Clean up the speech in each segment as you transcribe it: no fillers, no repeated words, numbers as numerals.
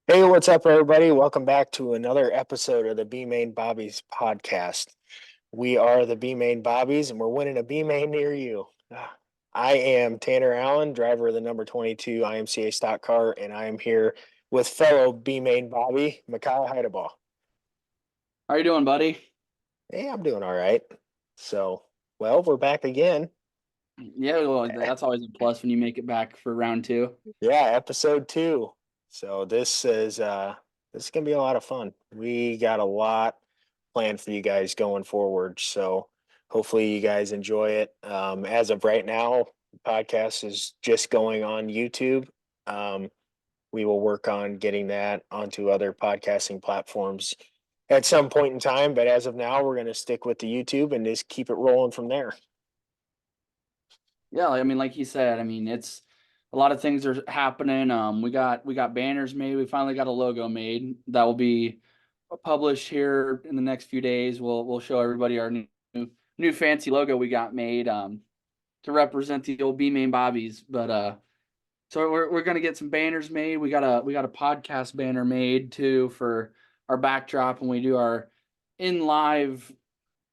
Hey, what's up, everybody? Welcome back to another episode of the Bmain Bobbies Podcast. We are the Bmain Bobbies, and we're winning a Bmain near you. I am Tanner Allen, driver of the number 22 IMCA stock car, and I am here with fellow Bmain Bobby, Miciah Hidlebaugh. How you doing, buddy? Hey, I'm doing all right. So, well, we're back again. Yeah, well, that's always a plus when you make it back for round two. Yeah, episode two. So this is gonna be a lot of fun. We got a lot planned for you guys going forward. So hopefully you guys enjoy it. As of right now, the podcast is just going on YouTube. Um, we will work on getting that onto other podcasting platforms at some point in time. But as of now, we're going to stick with the YouTube and just keep it rolling from there. Yeah, I mean, like he said, I mean, it's a lot of things are happening. We got banners made. We finally got a logo made that will be published here in the next few days. We'll show everybody our new fancy logo we got made to represent the old Bmain Bobbies. So we're gonna get some banners made. We got a podcast banner made too for our backdrop when we do our in live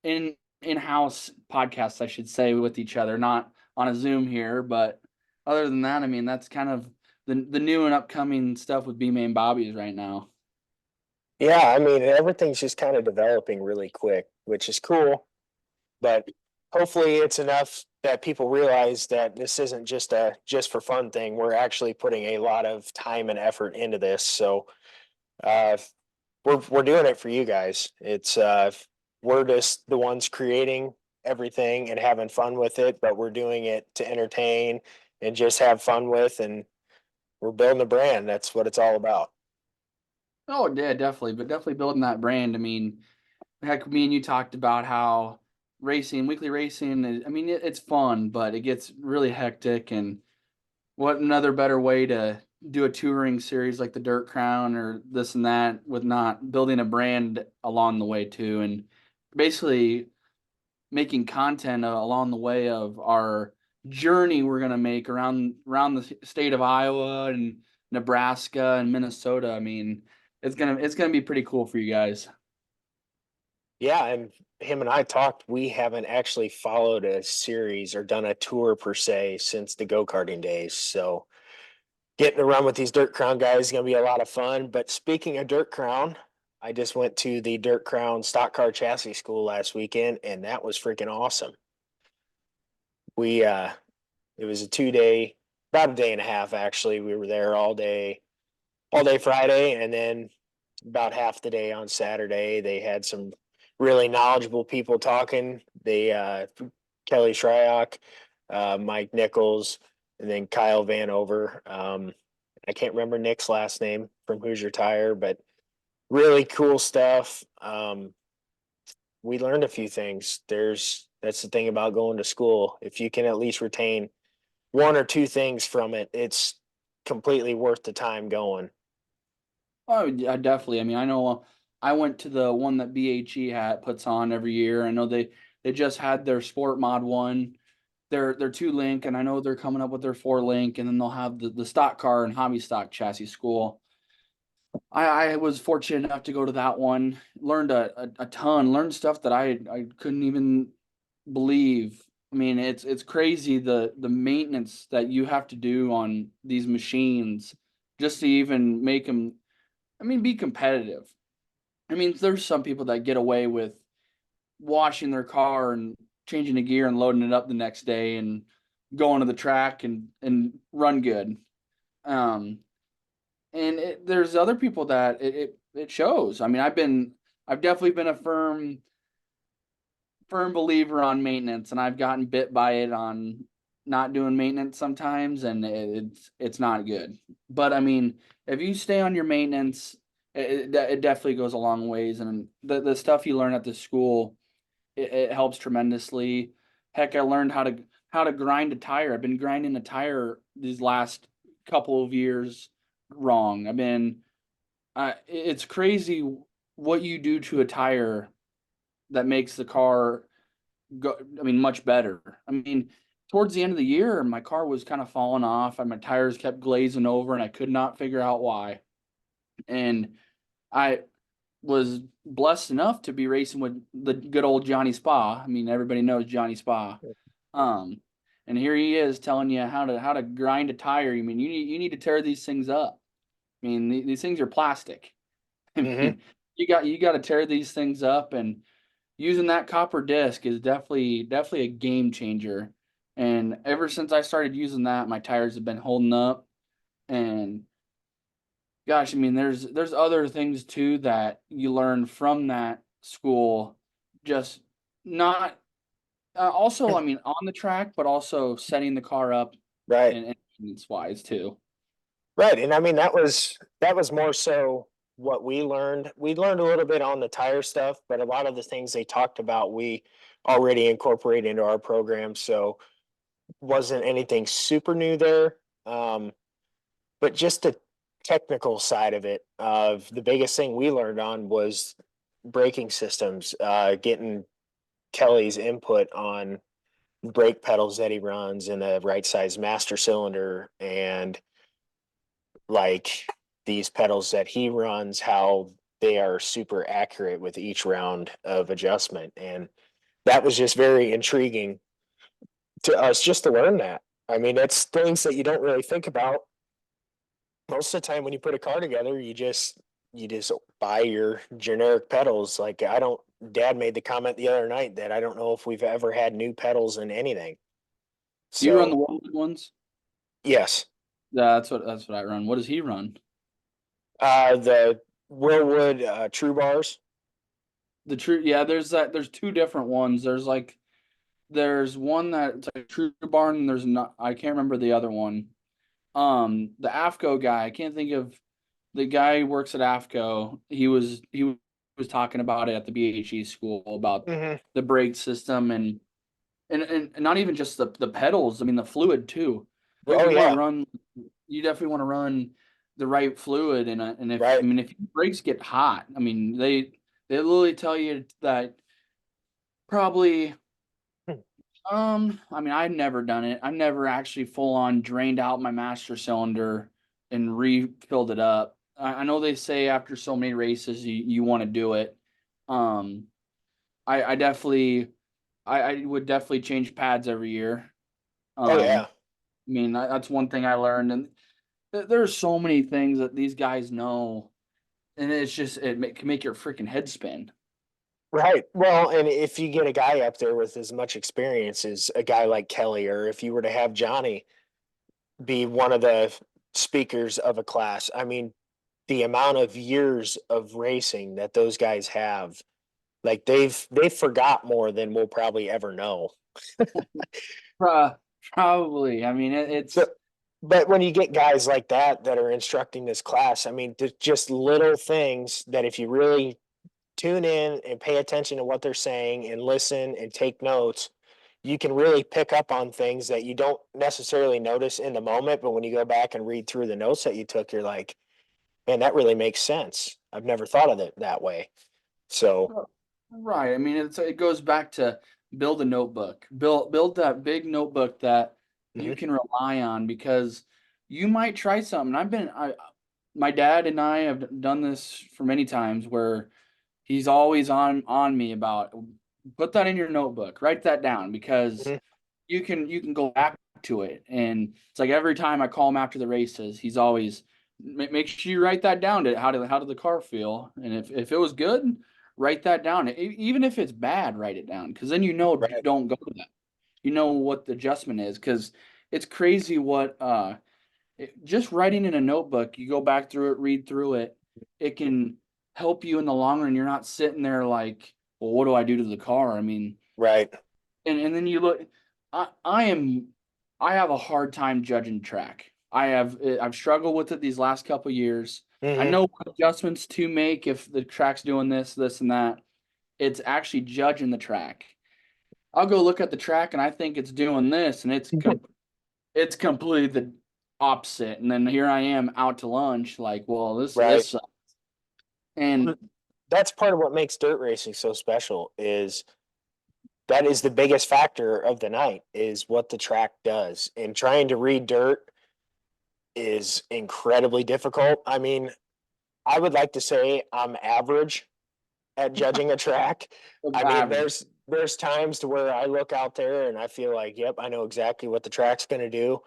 in-house podcasts, I should say, with each other, not on a Zoom here. But other than that, I mean, that's kind of the new and upcoming stuff with B-Main Bobbies right now. Yeah, I mean, everything's just kind of developing really quick, which is cool. But hopefully it's enough that people realize that this isn't just a just for fun thing. We're actually putting a lot of time and effort into this. So uh we're doing it for you guys. It's we're just the ones creating everything and having fun with it, but we're doing it to entertain and just have fun with, and we're building a brand. That's what it's all about. Oh, yeah, definitely, but definitely building that brand. I mean, heck, me and you talked about how weekly racing is, I mean, it's fun, but it gets really hectic. And what another better way to do a touring series like the Dirt Crown or this and that with not building a brand along the way too, and basically making content along the way of our journey we're going to make around the state of Iowa and Nebraska and Minnesota. I mean, it's gonna be pretty cool for you guys. Yeah, and him and I talked. We haven't actually followed a series or done a tour per se since the go-karting days. So getting to run with these Dirt Crown guys is going to be a lot of fun. But speaking of Dirt Crown, I just went to the Dirt Crown stock car chassis school last weekend, and that was freaking awesome. We it was a 2 day, about a day and a half actually. We were there all day Friday, and then about half the day on Saturday. They had some really knowledgeable people talking. They Kelly Shryock, Mike Nichols, and then Kyle Vanover. I can't remember Nick's last name from Hoosier Tire, but really cool stuff. We learned a few things. That's the thing about going to school. If you can at least retain one or two things from it, it's completely worth the time going. Oh, yeah, definitely. I mean, I know I went to the one that BHE puts on every year. I know they just had their Sport Mod one, their two link, and I know they're coming up with their four link, and then they'll have the stock car and hobby stock chassis school. I was fortunate enough to go to that one, learned a ton, learned stuff that I couldn't even believe. I mean, it's crazy the maintenance that you have to do on these machines just to even make them, I mean, be competitive. I mean, there's some people that get away with washing their car and changing a gear and loading it up the next day and going to the track and run good. Um, and there's other people that it shows. I mean, I've definitely been a firm believer on maintenance, and I've gotten bit by it on not doing maintenance sometimes, and it's not good. But I mean, if you stay on your maintenance, it definitely goes a long ways, and the stuff you learn at the school, it helps tremendously. Heck, I learned how to grind a tire. I've been grinding a tire these last couple of years wrong. It's crazy what you do to a tire that makes the car go, I mean, much better. I mean, towards the end of the year, my car was kind of falling off and my tires kept glazing over and I could not figure out why. And I was blessed enough to be racing with the good old Johnny Spa. I mean, everybody knows Johnny Spa. Um, and here he is telling you how to grind a tire. I mean, you need to tear these things up. I mean, these things are plastic. I Hmm. mean, you got to tear these things up, and using that copper disc is definitely a game changer. And ever since I started using that, my tires have been holding up. And gosh, I mean, there's other things too that you learn from that school. Just not also, I mean, on the track, but also setting the car up Right. and maintenance wise too. Right. And I mean, that was more so what we learned. We learned a little bit on the tire stuff, but a lot of the things they talked about, we already incorporate into our program. So wasn't anything super new there. But just the technical side of it, of the biggest thing we learned on was braking systems, getting Kelly's input on brake pedals that he runs in a right size master cylinder, and like these pedals that he runs, how they are super accurate with each round of adjustment. And that was just very intriguing to us just to learn that. I mean, it's things that you don't really think about most of the time when you put a car together. You just buy your generic pedals. Like, I don't, Dad made the comment the other night that I don't know if we've ever had new pedals in anything. Do you run the So Walmart ones? yes, Yeah, that's what I run. What does he run? the Willwood True Bars. The true, yeah. There's two different ones. There's one that's like True Barn, and there's not. I can't remember the other one. The AFCO guy. I can't think of the guy who works at AFCO. He was talking about it at the BHE school about Hmm. the brake system and not even just the pedals. I mean the fluid too. You Oh you want to yeah, run. You definitely want to run the right fluid, and if I right. mean if your brakes get hot, I mean they literally tell you that probably. I mean, I've never done it. I've never actually full on drained out my master cylinder and refilled it up. I know they say after so many races you want to do it. Um, I definitely I would definitely change pads every year. Oh yeah. I mean that's one thing I learned, and there's so many things that these guys know, and it's just can make your freaking head spin. Right. Well, and if you get a guy up there with as much experience as a guy like Kelly, or if you were to have Johnny be one of the speakers of a class, I mean, the amount of years of racing that those guys have, like they've forgot more than we'll probably ever know. Probably. I mean, So, it's but when you get guys like that are instructing this class, I mean, there's just little things that if you really tune in and pay attention to what they're saying and listen and take notes, you can really pick up on things that you don't necessarily notice in the moment. But when you go back and read through the notes that you took, you're like, man, that really makes sense. I've never thought of it that way. So, right. I mean, it goes back to build a notebook. Build that big notebook that you mhm. can rely on because you might try something. My dad and I have done this for many times where he's always on me about put that in your notebook, write that down because Mhm. you can go back to it. And it's like every time I call him after the races, he's always make sure you write that down to how did the car feel, and if it was good, write that down. Even if it's bad, write it down because then Right. don't go to that. You know what the adjustment is because it's crazy what just writing in a notebook, you go back through it, read through it, it can help you in the long run. You're not sitting there like, well, what do I do to the car? I mean, Right. and then you look. I have a hard time judging track. I've struggled with it these last couple years. I Hmm. know what adjustments to make if the track's doing this and that. It's actually judging the track. I'll go look at the track and I think it's doing this and it's completely the opposite. And then here I am out to lunch like, well, this Right. this sucks. And That's part of what makes dirt racing so special is that is the biggest factor of the night is what the track does. And trying to read dirt is incredibly difficult. I mean, I would like to say I'm average at judging a track. I mean, Average. there's times to where I look out there and I feel like, yep, I know exactly what the track's going to do,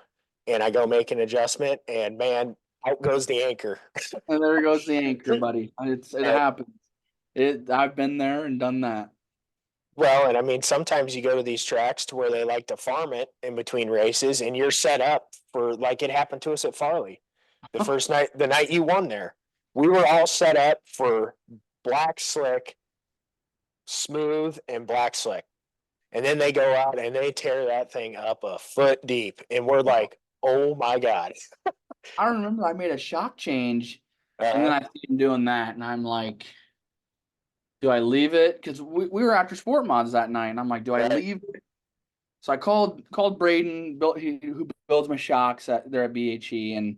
and I go make an adjustment, and man, out goes the anchor. And there goes the anchor, buddy. It And, happens. I've been there and done that. well, and I mean, sometimes you go to these tracks to where they like to farm it in between races, and you're set up for like it happened to us at Farley. The first night, the night you won there, we were all set up for black slick, smooth, and black slick. And then they go out and they tear that thing up a foot deep. And we're like, oh my God. I remember I made a shock change, and then Uh, I see him doing that, and I'm like, do I leave it? Because we were after sport mods that night, and I'm like, do I right. leave it? So I called Braden, who builds my shocks there at BHE, and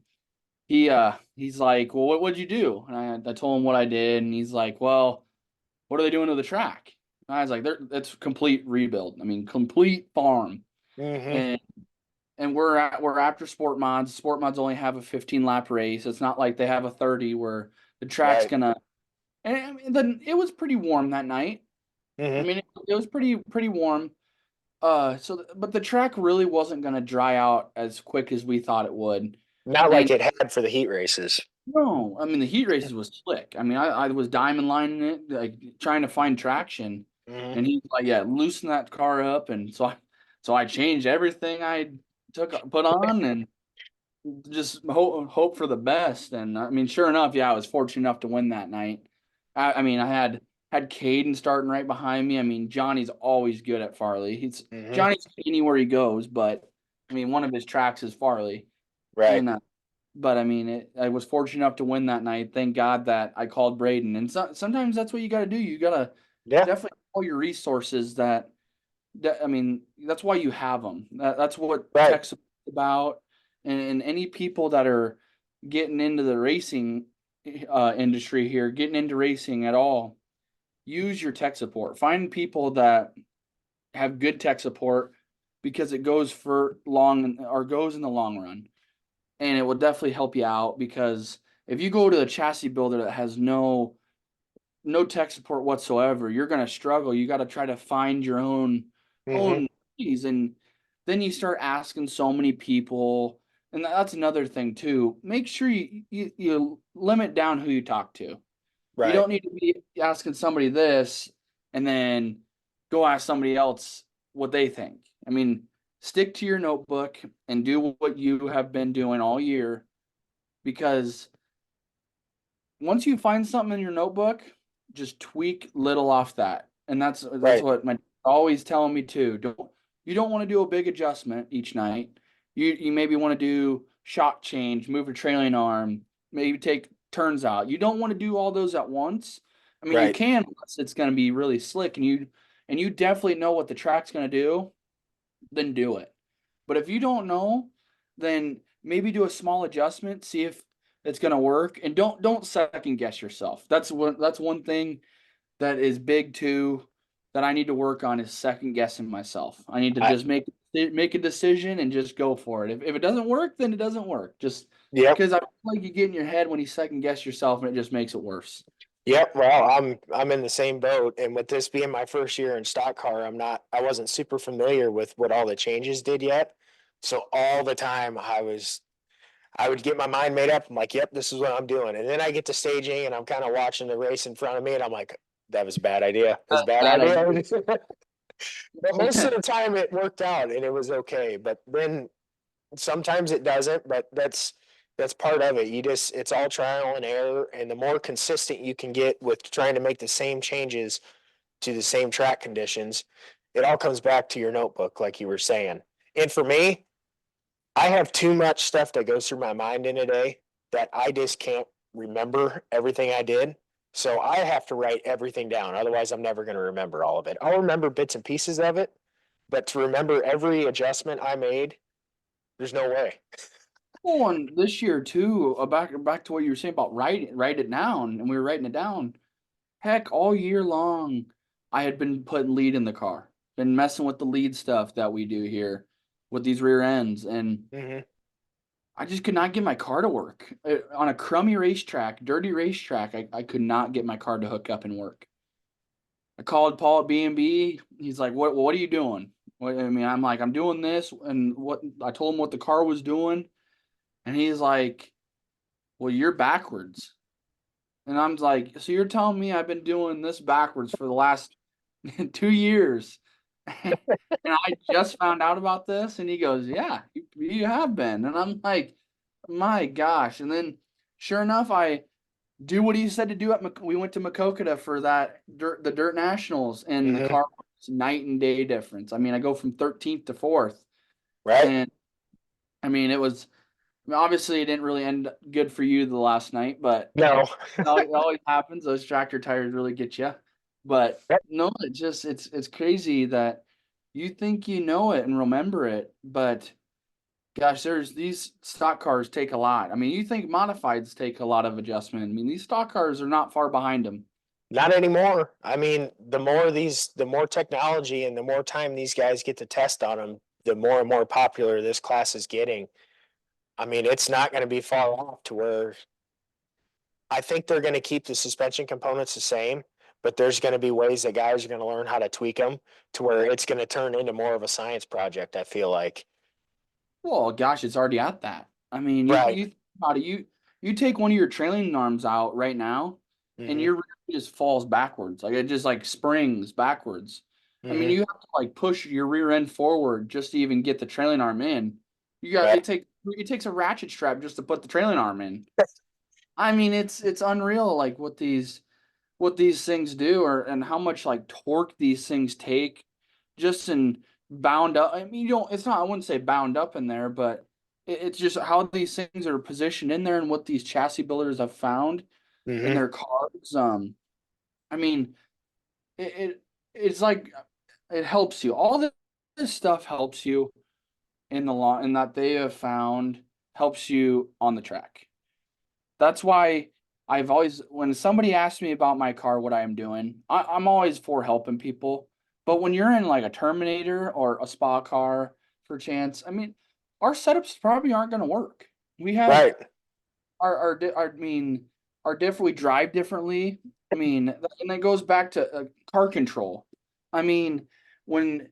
he's like, well, what'd you do? And I told him what I did, and he's like, well, what are they doing to the track? And I was like, it's complete rebuild. I mean, complete farm, Mm-hmm. and we're after sport mods. Sport mods only have a 15 lap race. It's not like they have a 30 where the track's Right. gonna. And I mean, then it was pretty warm that night. I Mm-hmm. mean, it was pretty warm. But the track really wasn't gonna dry out as quick as we thought it would. Not like And it had for the heat races. no, I mean the heat races was slick. I mean, I was diamond lining it, like trying to find traction, Mm-hmm. and he's like, "Yeah, loosen that car up." And so I changed everything I put on, and just hope for the best. And I mean, sure enough, yeah, I was fortunate enough to win that night. I mean, I had Caden starting right behind me. I mean, Johnny's always good at Farley. Mm-hmm. Johnny's anywhere he goes, but I mean, one of his tracks is Farley, Right. and but I mean, I was fortunate enough to win that night. Thank God that I called Braden. And sometimes that's what you got to do. You got to Yeah. definitely all your resources. I mean, that's why you have them. That's what Right. tech's about. And any people that are getting into the racing industry here, getting into racing at all, use your tech support. Find people that have good tech support because it goes for long or goes in the long run, and it will definitely help you out. Because if you go to a chassis builder that has no tech support whatsoever, you're going to struggle. You got to try to find your Mm-hmm. own keys, and then you start asking so many people. And that's another thing too. Make sure you limit down who you talk to. You Right. don't need to be asking somebody this and then go ask somebody else what they think. I mean, stick to your notebook and do what you have been doing all year, because once you find something in your notebook, just tweak little off that. And that's Right. what my always telling me too. You don't want to do a big adjustment each night. You maybe want to do shock change, move a trailing arm, maybe take turns out. You don't want to do all those at once. I mean, you Right. can unless it's going to be really slick, and you definitely know what the track's going to do, then do it. But if you don't know, then maybe do a small adjustment, see if it's going to work, and don't second guess yourself. That's one thing that is big too, that I need to work on, is second guessing myself. I need to I, just make a decision and just go for it. If it doesn't work, then it doesn't work. Just yep. because I feel like you get in your head when you second guess yourself, and it just makes it worse. Yep. Well, I'm in the same boat. And with this being my first year in stock car, I wasn't super familiar with what all the changes did yet. So all the time I would get my mind made up. I'm like, yep, this is what I'm doing. And then I get to staging and I'm kind of watching the race in front of me and I'm like, that was a bad idea. That's a bad Bad idea. idea. But most of the time it worked out and it was okay. But then sometimes it doesn't, but that's part of it. It's all trial and error. And the more consistent you can get with trying to make the same changes to the same track conditions, it all comes back to your notebook, like you were saying. And for me, I have too much stuff that goes through my mind in a day that I just can't remember everything I did. So I have to write everything down. Otherwise, I'm never going to remember all of it. I'll remember bits and pieces of it, but to remember every adjustment I made, there's no way. Well, and this year too, back to what you were saying about write it down, and we were writing it down. Heck, all year long, I had been putting lead in the car, been messing with the lead stuff that we do here with these rear ends, and Mm-hmm. I just could not get my car to work. On a crummy racetrack, dirty racetrack, I could not get my car to hook up and work. I called Paul at B&B. He's like, what are you doing? I mean, I'm like, I'm doing this. And what I told him what the car was doing. And he's like, well, you're backwards. And I'm like, so you're telling me I've been doing this backwards for the last 2 years? And I just found out about this. And he goes, yeah, you have been. And I'm like, my gosh. And then sure enough, I do what he said to do we went to Makokata for the Dirt Nationals, and the Hmm. car was night and day difference. I mean, I go from 13th to 4th. Right? And I mean, obviously it didn't really end good for you the last night, but No. it always happens. Those tractor tires really get you. But Yep. no, it's crazy that you think you know it and remember it, but gosh, there's these stock cars take a lot. I mean, you think modifieds take a lot of adjustment. I mean, these stock cars are not far behind them. Not anymore. I mean, the more technology and the more time these guys get to test on them, the more and more popular this class is getting. I mean, it's not going to be far off to where I think they're going to keep the suspension components the same, but there's going to be ways that guys are going to learn how to tweak them to where it's going to turn into more of a science project, I feel like. Well, gosh, it's already at that. I mean, Right. you think about it, you take one of your trailing arms out right now, and Hmm. your rear just falls backwards. Like it just like springs backwards. I mean, Hmm. you have to like push your rear end forward just to even get the trailing arm in. Right. It takes a ratchet strap just to put the trailing arm in. I mean, it's unreal like what these things do, or and how much like torque these things take just in bound up. I mean, you don't, it's not, I wouldn't say bound up in there, but it's just how these things are positioned in there and what these chassis builders have found in Hmm. their cars. I mean, it's like it helps you. All this stuff helps you in the law, and that they have found helps you on the track. That's why I've always, when somebody asks me about my car, what I am doing, I'm always for helping people. But when you're in like a Terminator or a spa car, for chance, I mean, our setups probably aren't going to work. We have Right. I mean, our we drive differently. I mean, and that goes back to car control. I mean, when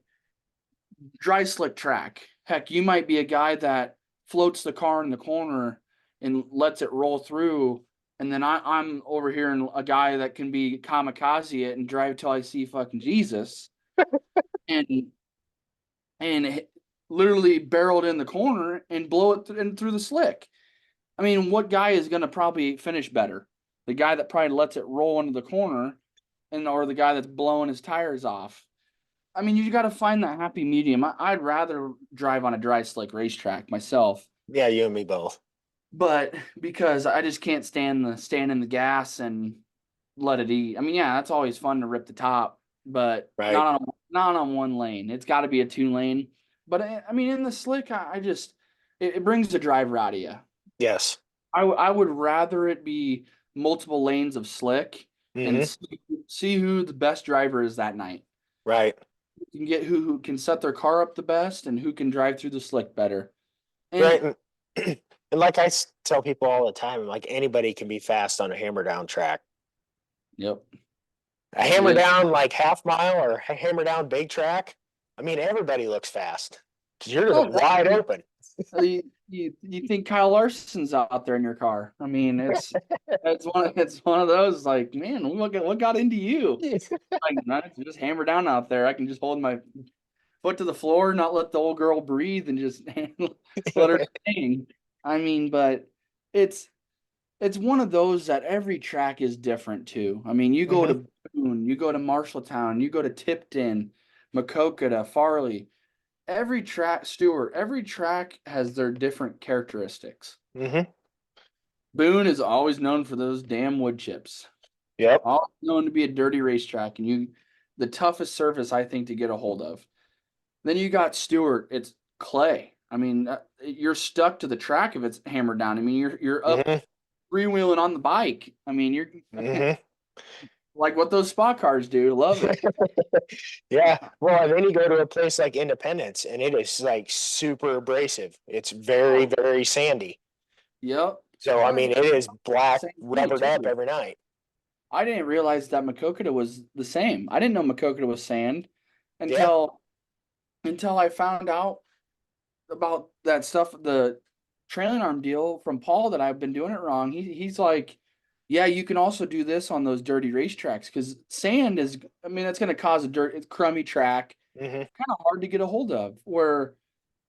dry slick track. Heck, you might be a guy that floats the car in the corner and lets it roll through. And then I'm over here and a guy that can be kamikaze it and drive till I see fucking Jesus and and literally barreled in the corner and blow it through the slick. I mean, what guy is going to probably finish better? The guy that probably lets it roll into the corner, and or the guy that's blowing his tires off. I mean, you got to find that happy medium. I'd rather drive on a dry slick racetrack myself, Yeah, you and me both. but because I just can't stand in the gas and let it eat. I mean, yeah, that's always fun to rip the top, but Right. not on one lane. It's got to be a 2 lane. But I mean, in the slick, I just it brings the driver out of you. Yes. I would rather it be multiple lanes of slick and Hmm. see who the best driver is that night. Right. You can get who can set their car up the best and who can drive through the slick better. Right. And And, and like tell people all the time, like anybody can be fast on a hammer down track. yep, A hammer yep. down like half mile or a hammer down big track. I mean, everybody looks fast because you're Oh, wide open. you think Kyle Larson's out there in your car? I mean, it's one of those like, man, what got into you? Like, no, it's just hammer down out there. I can just hold my foot to the floor, not let the old girl breathe, and just let her hang. I mean, but it's it's one of those that every track is different too. I mean, you go Hmm. to Boone, you go to Marshalltown, you go to Tipton, Makokata, Farley. Every track has their different characteristics. Hmm. Boone is always known for those damn wood chips. Yep. Always known to be a dirty racetrack, and the toughest surface I think to get a hold of. Then you got Stewart. It's clay. I mean, you're stuck to the track if it's hammered down. I mean, you're up Hmm. freewheeling on the bike. I mean, you're Hmm. like what those spot cars do. Love it. Yeah. Well, and then you go to a place like Independence and it is like super abrasive. It's very, Oh, very sandy. yep. So, I Well, mean, it is black, same thing rubbered up too. every night. I didn't realize that Makokata was the same. I didn't know Makokata was sand Yeah. until I found out about that stuff, the trailing arm deal from Paul, that I've been doing it wrong. He's like, yeah, you can also do this on those dirty racetracks because sand is, I mean, that's going to cause it's crummy track, Hmm. kind of hard to get a hold of. Where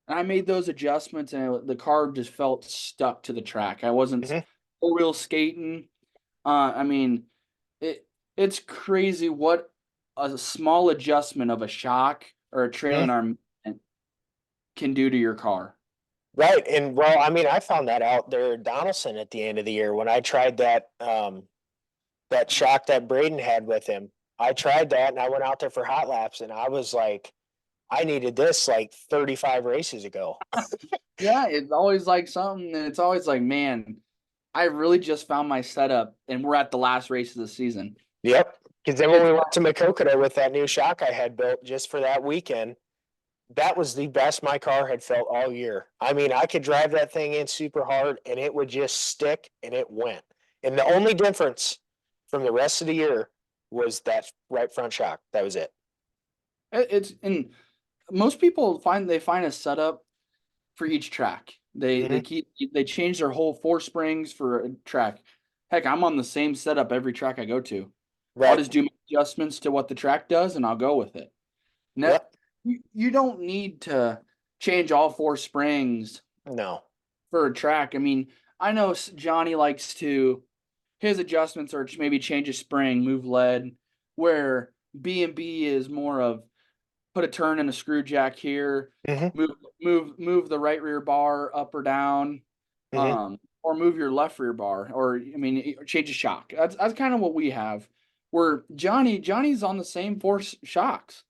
I made those adjustments and the car just felt stuck to the track. I wasn't Hmm. full wheel skating. I mean, it it's crazy what a small adjustment of a shock or a trailing Hmm. arm can do to your car. Right. And well, I mean, I found that out there at Donaldson at the end of the year when I tried that shock that Braden had with him. I tried that and I went out there for hot laps and I was like, I needed this like 35 races ago. Yeah, it's always like something, and it's always like, man, I really just found my setup, and we're at the last race of the season. Yep. Because then when It's we went to Makokata with that new shock I had built just for that weekend, that was the best my car had felt all year. I mean, I could drive that thing in super hard and it would just stick and it went. And the only difference from the rest of the year was that right front shock. That was it. it's and most people find a setup for each track. Hmm. They change their whole four springs for a track. Heck, I'm on the same setup every track I go to. I'll Right. just do my adjustments to what the track does, and I'll go with it. Net, Yep. you don't need to change all four springs No. for a track. I mean, I know Johnny likes to, his adjustments are maybe change a spring, move lead, where B&B is more of put a turn and a screw jack here, Hmm. move the right rear bar up or down, Hmm. or move your left rear bar, or I mean change a shock. That's kind of what we have. Where Johnny's on the same four shocks.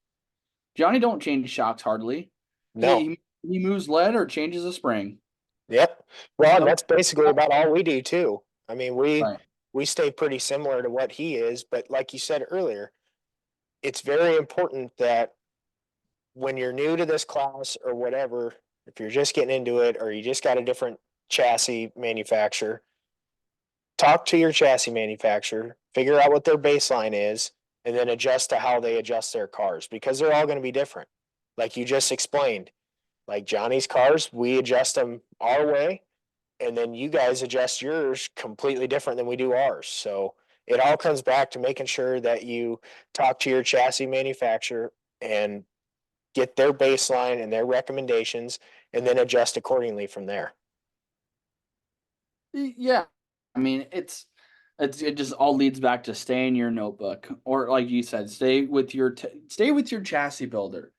Johnny don't change shocks hardly. No. He moves lead or changes a spring. Yep. Well, and Yep. that's basically about all we do too. I mean, Right. we stay pretty similar to what he is, but like you said earlier, it's very important that when you're new to this class or whatever, if you're just getting into it or you just got a different chassis manufacturer, talk to your chassis manufacturer, figure out what their baseline is, and then adjust to how they adjust their cars because they're all going to be different. Like you just explained, like Johnny's cars, we adjust them our way, and then you guys adjust yours completely different than we do ours. So it all comes back to making sure that you talk to your chassis manufacturer and get their baseline and their recommendations and then adjust accordingly from there. Yeah. I mean, it just all leads back to stay in your notebook, or like you said, stay with your chassis builder.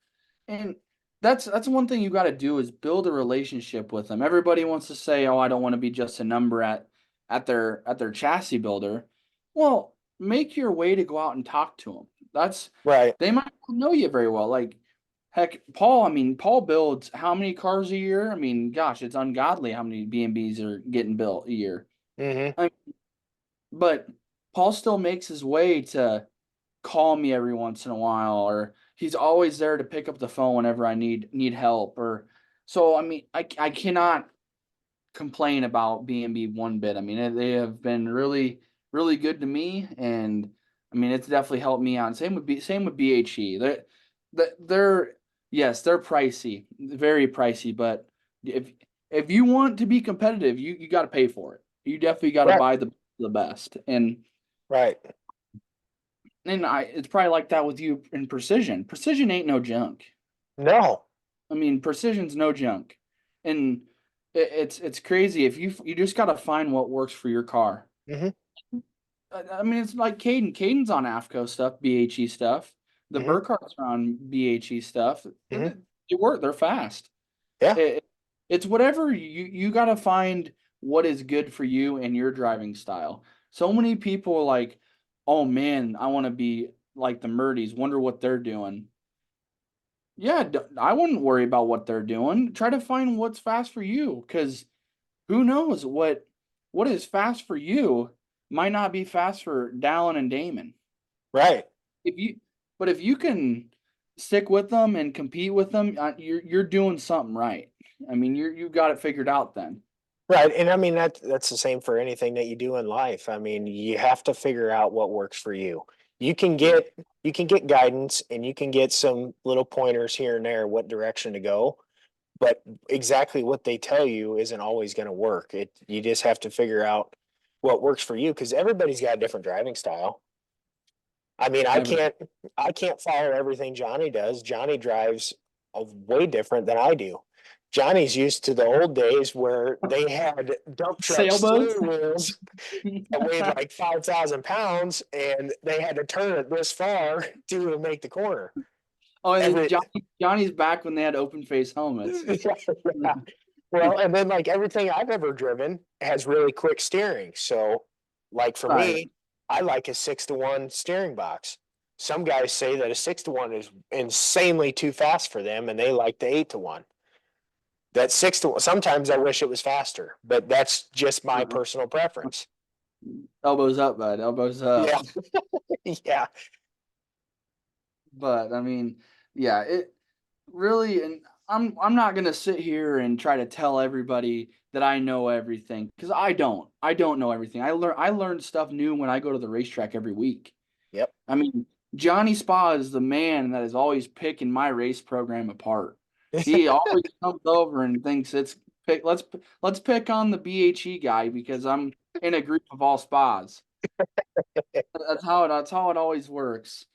And that's one thing you got to do is build a relationship with them. Everybody wants to say, "Oh, I don't want to be just a number at their chassis builder." Well, make your way to go out and talk to them. That's Right. They might not know you very well. Like heck, Paul. I mean, Paul builds how many cars a year? I mean, gosh, it's ungodly how many B&Bs are getting built a year. Mm-hmm. I but Paul still makes his way to call me every once in a while, or he's always there to pick up the phone whenever I need help. Or so I mean, I cannot complain about B&B one bit. I mean, they have been really good to me, and I mean, it's definitely helped me out. Same with BHE. They're yes, they're pricey, very pricey, but if if you want to be competitive, you got to pay for it. You definitely got to Right. buy the best. Right. And it's probably like that with you in precision. Precision ain't no junk. No. I mean, precision's no junk, and it's crazy if you just got to find what works for your car. Mm-hmm. I mean, it's like Caden. Caden's on AFCO stuff, BHE stuff. The Mm-hmm. Burkharts are on BHE stuff. Mm-hmm. They work. They're fast. Yeah. It, it's whatever you got to find what is good for you and your driving style. So many people like, oh man, I want to be like the Murdies. Wonder what they're doing. Yeah, I wouldn't worry about what they're doing. Try to find what's fast for you, because who knows what is fast for you might not be fast for Dallin and Damon. Right. If you, but if you can stick with them and compete with them, you're doing something right. I mean, you've got it figured out then. Right. And I mean that's the same for anything that you do in life. I mean, you have to figure out what works for you. You can get you can get guidance and you can get some little pointers here and there what direction to go, but exactly what they tell you isn't always going to work. It you just have to figure out what works for you because everybody's got a different driving style. I mean, Ever. I can't follow everything Johnny does. Johnny drives way different than I do. Johnny's used to the old days where they had dump truck Sailboats. steering wheels that weighed like 5,000 pounds and they had to turn it this far to make the corner. Oh, and then Every Johnny's back when they had open face helmets. yeah. Well, and then like everything I've ever driven has really quick steering. So, like for Right. me, I like a 6-to-1 steering box. Some guys say that a 6-to-1 is insanely too fast for them, and they like the 8-to-1. That 6-to-1, sometimes I wish it was faster, but that's just my Uh-uh. personal preference. Elbows up, bud. Elbows up. Yeah, yeah, But I mean, yeah, it really, and I'm not gonna sit here and try to tell everybody that I know everything because I don't. I don't know everything. I learn stuff new when I go to the racetrack every week. yep. I mean, Johnny Spa is the man that is always picking my race program apart. He always comes over and thinks it's pick. Let's pick on the BHE guy because I'm in a group of all spas. That's how it always works.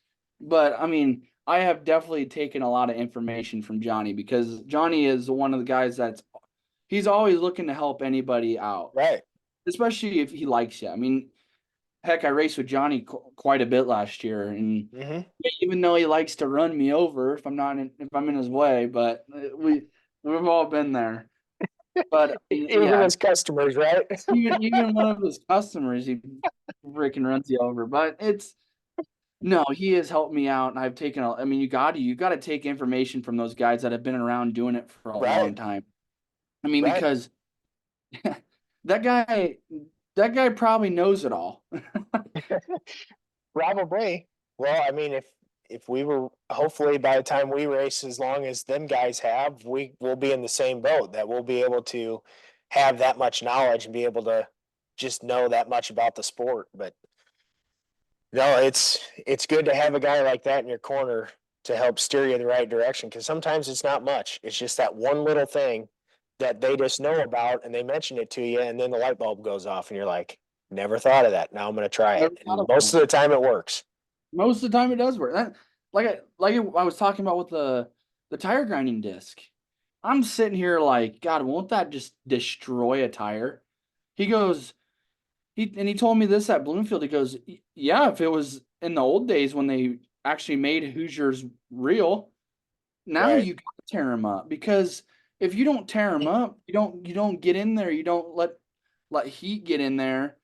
But I mean, I have definitely taken a lot of information from Johnny because Johnny is one of the guys he's always looking to help anybody out, Right. especially if he likes you. I mean, heck, I raced with Johnny quite a bit last year, and Hmm. even though he likes to run me over if I'm in his way, but we've all been there. But Even yeah, as customers, right? even one of his customers, he freaking runs you over. But it's no, he has helped me out, and I've taken. I mean, you got to take information from those guys that have been around doing it for a long Right, time. I mean, right. because that guy that guy probably knows it all. Probably. Well, I mean, if we were hopefully by the time we race, as long as them guys have, we will be in the same boat. That we'll be able to have that much knowledge and be able to just know that much about the sport. But no, it's good to have a guy like that in your corner to help steer you the right direction. Because sometimes it's not much. It's just that one little thing that they just know about, and they mention it to you, and then the light bulb goes off, and you're like, never thought of that. Now I'm going to try Never it, thought and about most it. of the time it works. Most of the time, it does work. I was talking about with the tire grinding disc. I'm sitting here like, God, won't that just destroy a tire? He goes, he told me this at Bloomfield. He goes, yeah, if it was in the old days when they actually made Hoosiers real, now Right. you got to tear them up because if you don't tear them up, you don't get in there. You don't let heat get in there,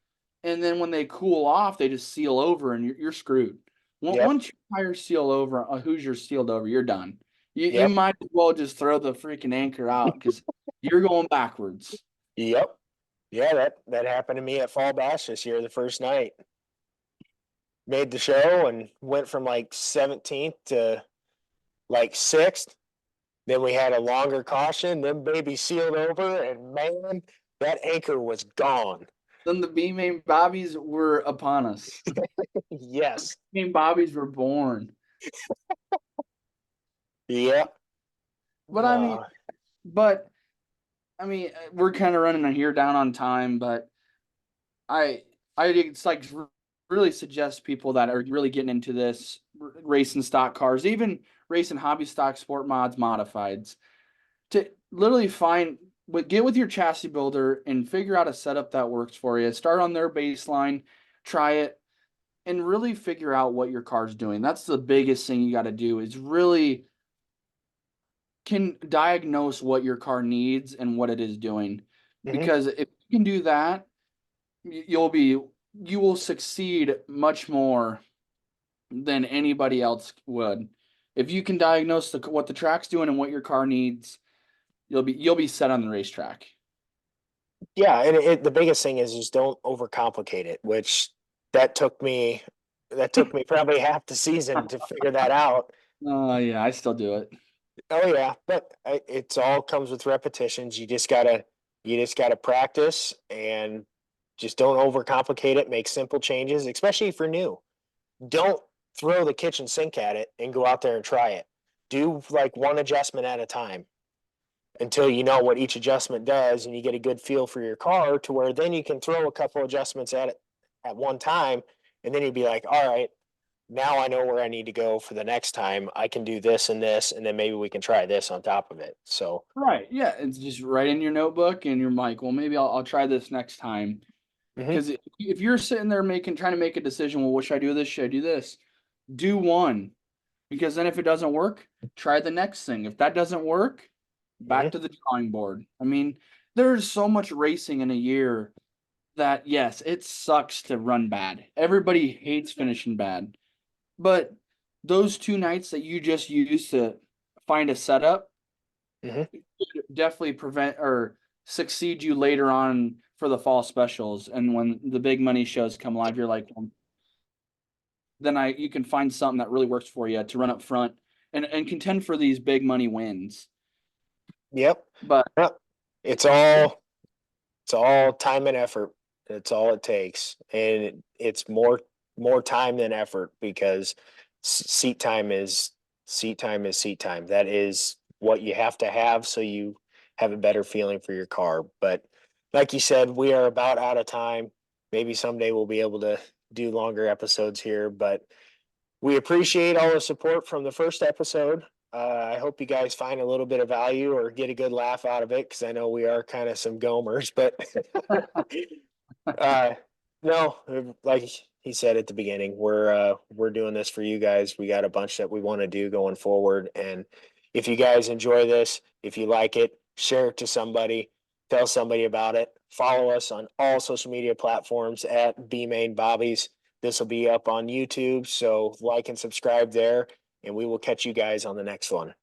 and then when they cool off, they just seal over, and you're screwed. Yep. Once your tires seal over, a Hoosier's sealed over, you're done. You Yep. might as well just throw the freaking anchor out because you're going backwards. Yep. Yeah, that happened to me at Fall Bash this year, the first night. Made the show and went from like 17th to like 6th. Then we had a longer caution, then baby sealed over, and man, that anchor was gone. Then the Bmain Bobbies were upon us. Yes. Bmain Bobbies were born. Yep. But I mean, Uh, but we're kind of running here down on time, but I it's like really suggest people that are really getting into this racing stock cars, even racing hobby stock, sport mods, modifieds, to literally get with your chassis builder and figure out a setup that works for you. Start on their baseline, try it, and really figure out what your car's doing. That's the biggest thing you got to do is really can diagnose what your car needs and what it is doing. mhm. Because if you can do that, you will succeed much more than anybody else would. If you can diagnose what the track's doing and what your car needs, you'll be set on the racetrack. Yeah, and the biggest thing is just don't overcomplicate it, which that took me. that took me probably half the season to figure that out. Yeah, I still do it. Oh yeah, but it's all comes with repetitions. You just gotta practice and just don't overcomplicate it. Make simple changes, especially if you're new. Don't throw the kitchen sink at it and go out there and try it. Do like one adjustment at a time until you know what each adjustment does and you get a good feel for your car to where then you can throw a couple adjustments at it at one time and then you'd be like, all right, now I know where I need to go for the next time. I can do this and this, and then maybe we can try this on top of it. So, Right. Yeah. It's just write in your notebook and you're like, well, maybe I'll try this next time. mhm, Because if you're sitting there trying to make a decision, well, what should I do this? Should I do this? Do one. Because then if it doesn't work, try the next thing. If that doesn't work, mhm, back to the drawing board. I mean, there's so much racing in a year that yes, it sucks to run bad. Everybody hates finishing bad. But those 2 nights that you just used to find a setup mhm. definitely prevent or succeed you later on for the fall specials. And when the big money shows come live, you're like, well, then you can find something that really works for you to run up front and contend for these big money wins. Yep. But Yep. It's all time and effort. That's all it takes, and it's more time than effort because seat time is seat time. That is what you have to have so you have a better feeling for your car. But like you said, we are about out of time. Maybe someday we'll be able to do longer episodes here, but we appreciate all the support from the first episode. I hope you guys find a little bit of value or get a good laugh out of it because I know we are kind of some gomers, but uh, no, like he said at the beginning, we're doing this for you guys. We got a bunch that we want to do going forward, and if you guys enjoy this, if you like it, share it to somebody, tell somebody about it. Follow us on all social media platforms at Bmain Bobbies. This will be up on YouTube, so like and subscribe there, and we will catch you guys on the next one.